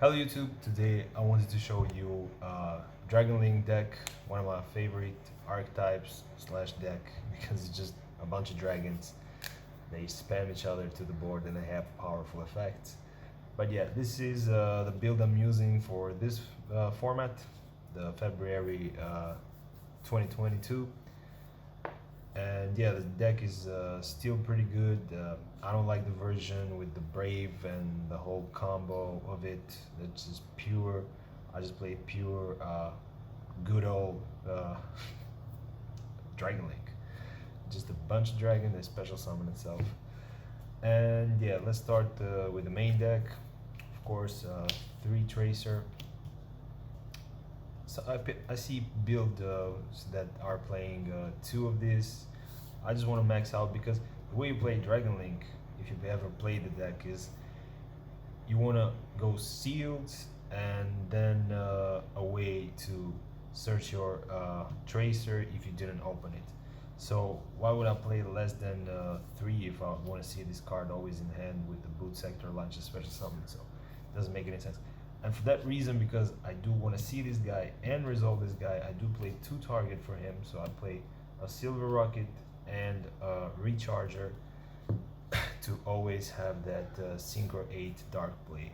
Hello YouTube, today I wanted to show you Dragon Link deck, one of my favorite archetypes slash deck because it's just a bunch of dragons. They spam each other to the board and they have powerful effects. But yeah, this is the build I'm using for this format, the February 2022. And yeah, the deck is still pretty good. I don't like the version with the Brave and the whole combo of it. It's just pure. I just play pure, good old Dragon Link. Just a bunch of dragon, they special summon itself. And yeah, let's start with the main deck. Of course, 3 Tracer. So I see builds that are playing 2 of these. I just want to max out because the way you play Dragon Link, if you've ever played the deck, is you want to go sealed and then a way to search your Tracer if you didn't open it. So why would I play less than 3 if I want to see this card always in hand with the Boot Sector Launch special summon? So it doesn't make any sense. And for that reason, because I do want to see this guy and resolve this guy, I do play 2 target for him. So I play a Silverrokket and a Recharger to always have that Synchro 8 Dharc play.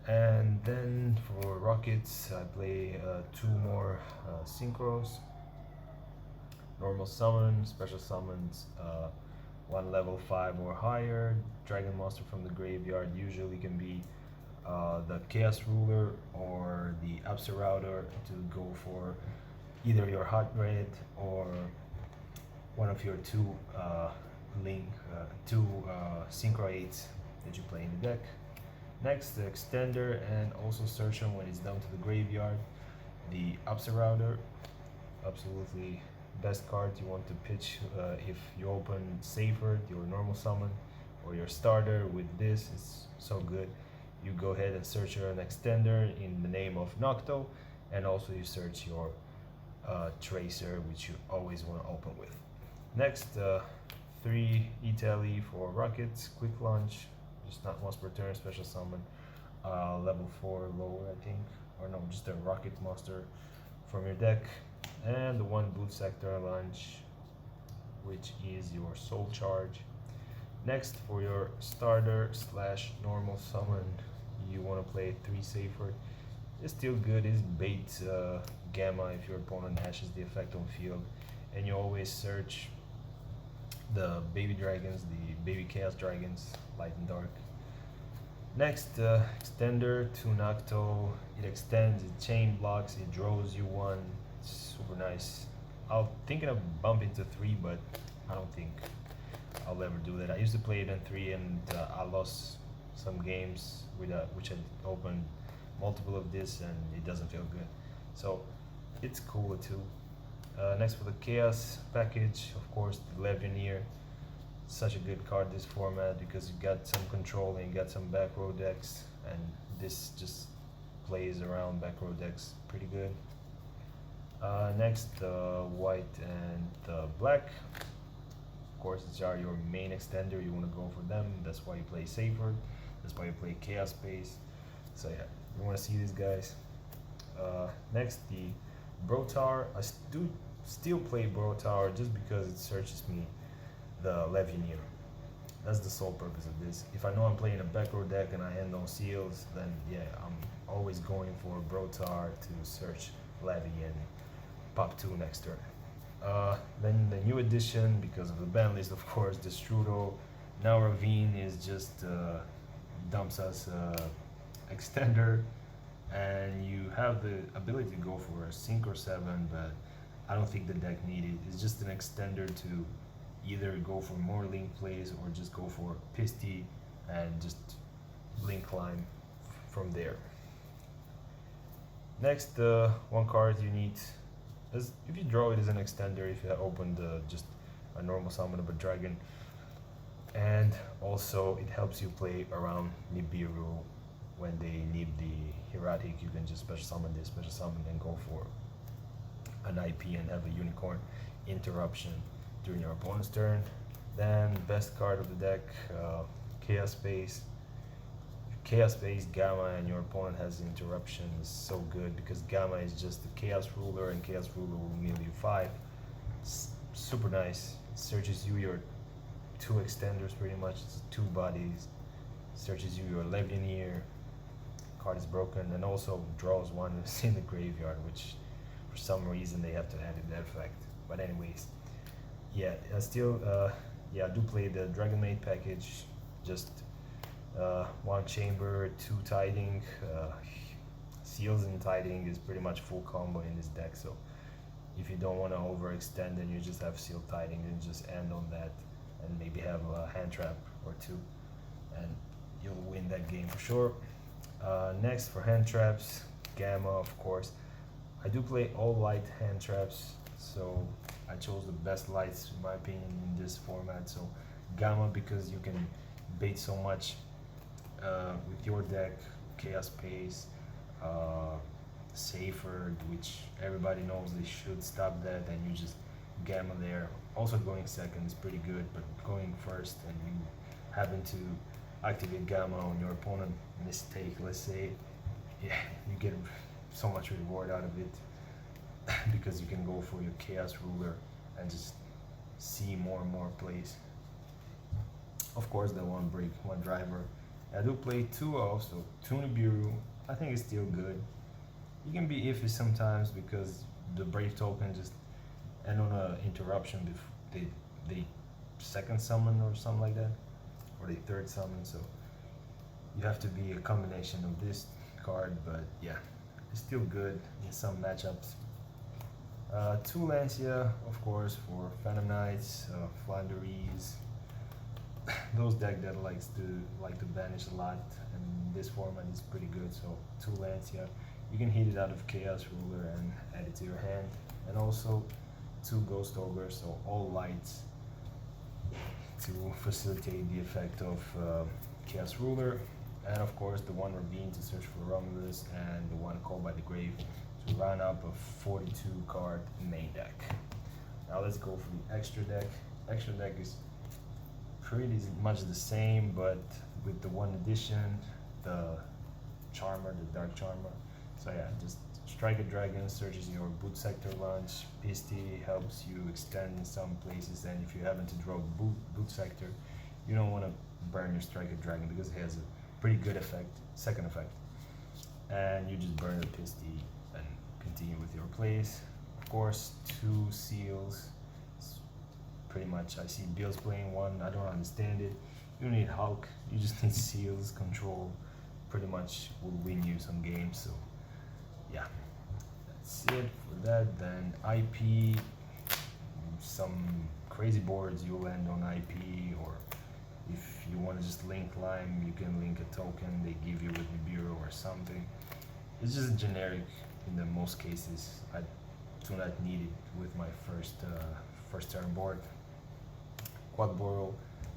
And then for Rockets, I play 2 more Synchros. Normal summon, special summons, 1 level 5 or higher. Dragon monster from the graveyard usually can be the Chaos Ruler or the Absorouter to go for either your hot red or one of your 2 Synchro 8s that you play in the deck. Next, the Extender and also search him when it's down to the graveyard. The Absorouter, absolutely best card you want to pitch if you open Seyfert, your normal summon, or your starter with this. It's so good. You go ahead and search your Extender in the name of Nocto, and also you search your Tracer, which you always want to open with. Next, 3 Italy for Rockets, quick launch, just not once per turn, special summon, level 4 lower I think, or no, just a Rocket monster from your deck, and the 1 Boot Sector Launch, which is your Soul Charge. Next, for your starter slash normal summon, you want to play 3 Seyfert. It's still good, it's bait Gamma if your opponent hashes the effect on field, and you always search the baby dragons, the baby chaos dragons, light and dark. Next, Extender to Nocto. It extends, it chain blocks, it draws you 1. Super nice. I'm thinking of bumping to 3, but I don't think I'll ever do that. I used to play it in 3 and I lost some games with which I opened multiple of this and it doesn't feel good. So it's cool too. Next, for the Chaos package, of course, the Levianeer. Such a good card this format because you got some control and you got some back row decks, and this just plays around back row decks pretty good. Next, white and black. Of course, these are your main extender. You want to go for them. That's why you play Seyfert. That's why you play Chaos Space. So yeah, you want to see these guys. Next, the Brotaur. I do still play Brotaur just because it searches me the Levianeer. That's the sole purpose of this. If I know I'm playing a back row deck and I end on seals, then yeah, I'm always going for Brotaur to search Levi and pop 2 next turn. Then the new addition, because of the ban list, of course, Destrudo. Now Ravine is just dumps us extender, and you have the ability to go for a Synchro 7, but I don't think the deck needed. It's just an extender to either go for more link plays or just go for Pisty and just link climb from there. Next, 1 card you need, is if you draw it as an extender, if you opened just a normal summon of a dragon, and also it helps you play around Nibiru. When they need the Hieratic, you can just special summon this, special summon, and go for an IP and have a Unicorn interruption during your opponent's turn. Then best card of the deck, Chaos Space. Chaos-based Gamma and your opponent has interruption is so good because Gamma is just the Chaos Ruler and Chaos Ruler will heal you 5. It's super nice. Searches you your 2 extenders pretty much, it's 2 bodies. Searches you your Levianeer, card is broken, and also draws 1 that's in the graveyard, which for some reason they have to add that effect. But anyways, yeah, I still, I do play the Dragonmaid package, just 1 Chamber, 2 Tidying, Seals and Tidying is pretty much full combo in this deck, so if you don't want to overextend then you just have Seal Tidying and just end on that and maybe have a hand trap or 2 and you'll win that game for sure. Next for hand traps, Gamma of course. I do play all light hand traps, so I chose the best lights in my opinion in this format. So Gamma because you can bait so much with your deck, Chaos Pace, Seyfert, which everybody knows they should stop that, and you just Gamma there. Also going second is pretty good, but going first and you happen to activate Gamma on your opponent mistake, let's say, yeah, you get so much reward out of it because you can go for your Chaos Ruler and just see more and more plays. Of course, the 1 break, 1 driver. I do play 2 off, so 2 Nibiru. I think it's still good. You can be iffy sometimes because the Brave token just end on a interruption before they second summon or something like that, or they third summon. So you have to be a combination of this card, but yeah, it's still good in some matchups. 2 Lancea, of course, for Phantom Knights, Flanderies. Those deck that like to banish a lot, and this format is pretty good. So 2 Lancea, you can hit it out of Chaos Ruler and add it to your hand, and also 2 Ghost Ogre, so all lights to facilitate the effect of Chaos Ruler, and of course the 1 Ravine to search for Romulus, and the 1 Call by the Grave to round up a 42 card main deck. Now let's go for the extra deck. Extra deck is pretty much the same, but with the 1 addition, the Charmer, the Dharc Charmer. So yeah, just Strike a Dragon, searches your boot sector launch. Pisty helps you extend in some places, and if you happen to draw boot sector, you don't want to burn your Strike a Dragon because it has a pretty good effect, second effect. And you just burn the Pisty and continue with your plays. Of course, 2 Seals. Pretty much, I see Bill's playing 1, I don't understand it. You don't need Hulk, you just need Seals, control. Pretty much will win you some games, so yeah. That's it for that. Then IP, some crazy boards you'll land on IP, or if you want to just link Lime, you can link a token they give you with Nibiru or something. It's just generic in the most cases. I do not need it with my first turn board. Quadborrel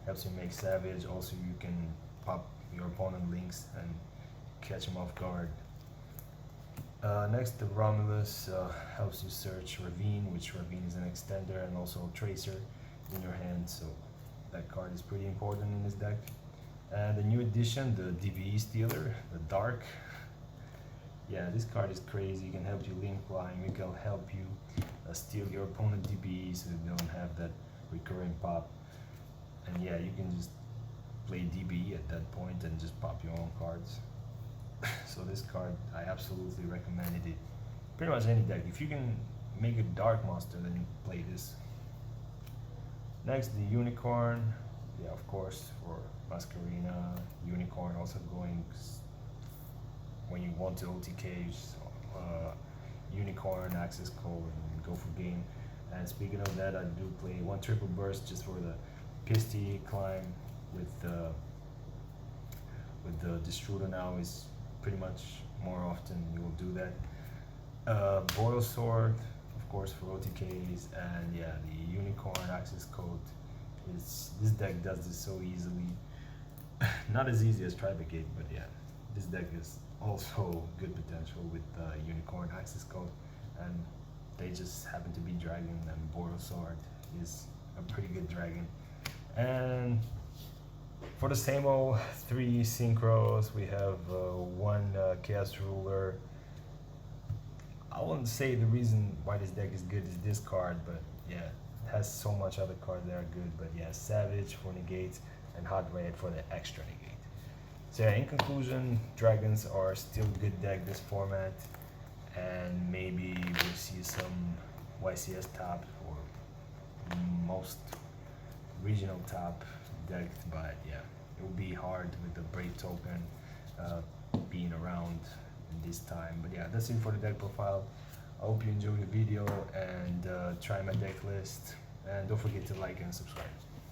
helps you make Savage. Also, you can pop your opponent links and catch him off guard. Next, the Romulus helps you search Ravine, which Ravine is an extender and also a Tracer in your hand, so that card is pretty important in this deck. And the new addition, the DBE Stealer, the Dharc. Yeah, this card is crazy. It can help you link Lime, it can help you steal your opponent DBE so you don't have that recurring pop. And yeah, you can just play DBE at that point and just pop your own cards. So this card, I absolutely recommended it. Pretty much any deck. If you can make a Dharc monster, then you play this. Next, the Unicorn. Yeah, of course, for Masquerena. Unicorn also going when you want to OTK, Unicorn, access code, and go for game. And speaking of that, I do play 1 triple burst just for the Pisty climb with the Destrudo now is pretty much more often you will do that. Boil Sword, of course, for OTKs, and yeah, the Unicorn access code is, this deck does this so easily. Not as easy as Tribegate, but yeah, this deck is also good potential with Unicorn access code, and they just happen to be Dragon, and Boil Sword is a pretty good dragon. And For the same old 3 synchros, we have 1 Chaos Ruler. I wouldn't say the reason why this deck is good is this card, but yeah, it has so much other cards that are good. But yeah, Savage for negates and Hot Red for the extra negate. So yeah, in conclusion, dragons are still good deck this format, and maybe we'll see some YCS top or most regional top decked, but yeah, it will be hard with the Brave token being around this time. But yeah, that's it for the deck profile. I hope you enjoyed the video and try my deck list, and don't forget to like and subscribe.